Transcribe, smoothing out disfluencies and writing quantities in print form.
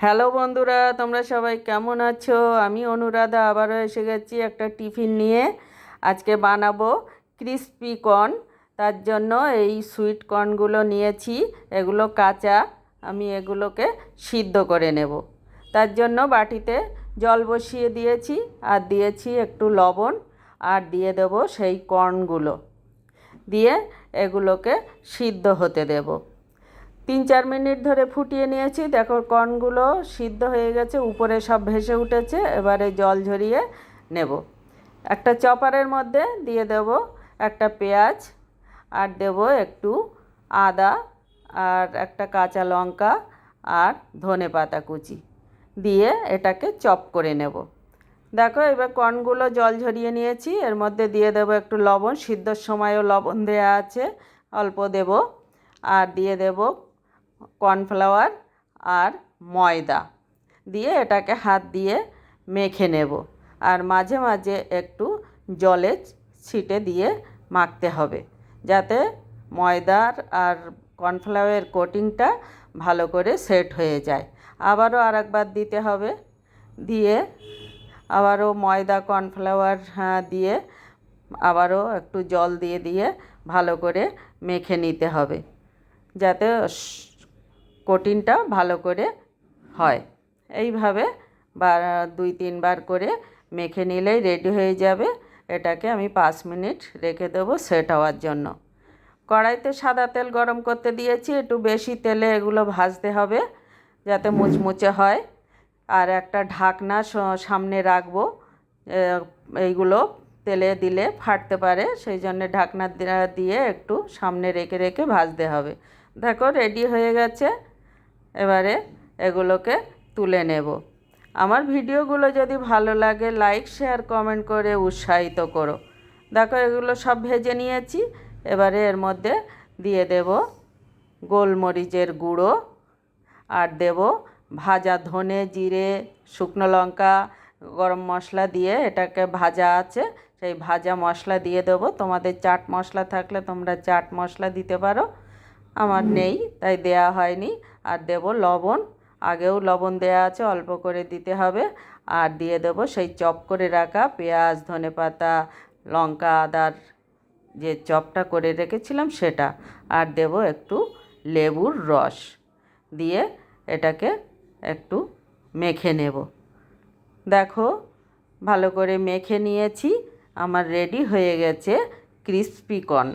Hello বন্ধুরা, তোমরা সবাই কেমন আছো? আমি অনুরাধা আবারও এসে গেছি একটা টিফিন নিয়ে। আজকে বানাবো ক্রিস্পি কর্ন। তার জন্য এই সুইট কর্নগুলো নিয়েছি, এগুলো কাঁচা। আমি এগুলোকে সিদ্ধ করে নেব। তার জন্য বাটিতে জল বসিয়ে দিয়েছি, আর দিয়েছি একটু লবণ, আর দিয়ে দেব সেই কর্নগুলো। দিয়ে এগুলোকে সিদ্ধ হতে দেব। 3-4 মিনিট ধরে ফুটিয়ে নিয়েছি। দেখো কর্নগুলো সিদ্ধ হয়ে গেছে, উপরে সব ভেসে উঠেছে। এবারে জল ঝরিয়ে নেব। একটা চপারের মধ্যে দিয়ে দেব একটা পেঁয়াজ, আর দেব একটু আদা, আর একটা কাঁচা লঙ্কা, আর ধনেপাতা কুচি দিয়ে এটাকে চপ করে নেব। দেখো এবার কর্নগুলো জল ঝরিয়ে নিয়েছি, এর মধ্যে দিয়ে দেব একটু লবণ। সিদ্ধর সময়ও লবণ দেওয়া আছে, অল্প দেব। আর দিয়ে দেব কর্নফ্লাওয়ার আর ময়দা দিয়ে এটাকে হাত দিয়ে মেখে নেব। আর মাঝে মাঝে একটু জলে ছিটে দিয়ে মাখতে হবে, যাতে ময়দার আর কর্নফ্লাওয়ারের কোটিংটা ভালো করে সেট হয়ে যায়। আবারও আরেকবার দিতে হবে, দিয়ে আবারও ময়দা কর্নফ্লাওয়ার দিয়ে আবারও একটু জল দিয়ে দিয়ে ভালো করে মেখে নিতে হবে, যাতে কোটিংটা ভালো করে হয়। এইভাবে 2-3 বার করে মেখে নিলেই রেডি হয়ে যাবে। এটাকে আমি 5 মিনিট রেখে দেবো সেট হওয়ার জন্য। কড়াইতে সাদা তেল গরম করতে দিয়েছি, একটু বেশি তেলে এগুলো ভাজতে হবে যাতে মুচমুচে হয়। আর একটা ঢাকনা সামনে রাখবো, এইগুলো তেলে দিলে ফাটতে পারে, সেই জন্য ঢাকনা দিয়ে একটু সামনে রেখে রেখে ভাজতে হবে। দেখো রেডি হয়ে গেছে। এবারে এগুলোকে তুলে নেব। আমার ভিডিওগুলো যদি ভালো লাগে লাইক শেয়ার কমেন্ট করে উৎসাহিত করো। দেখো এগুলো সব ভেজে নিয়েছি। এবারে এর মধ্যে দিয়ে দেব গোলমরিচের গুঁড়ো, আর দেব ভাজা ধনে, জিরে, শুকনো লঙ্কা, গরম মশলা দিয়ে এটাকে ভাজা আছে, সেই ভাজা মশলা দিয়ে দেবো। তোমাদের চাট মশলা থাকলে তোমরা চাট মশলা দিতে পারো, আমার নেই তাই দেয়া হয়নি। আর দেব লবণ, আগেও লবণ দেয়া আছে, অল্প করে দিতে হবে। আর দিয়ে দেব সেই চপ করে রাখা পেঁয়াজ, ধনেপাতা, লঙ্কা, আদার যে চপটা করে রেখেছিলাম সেটা। আর দেব একটু লেবুর রস দিয়ে এটাকে একটু মেখে নেব। দেখো ভালো করে মেখে নিয়েছি, আমার রেডি হয়ে গেছে ক্রিস্পি কর্ন।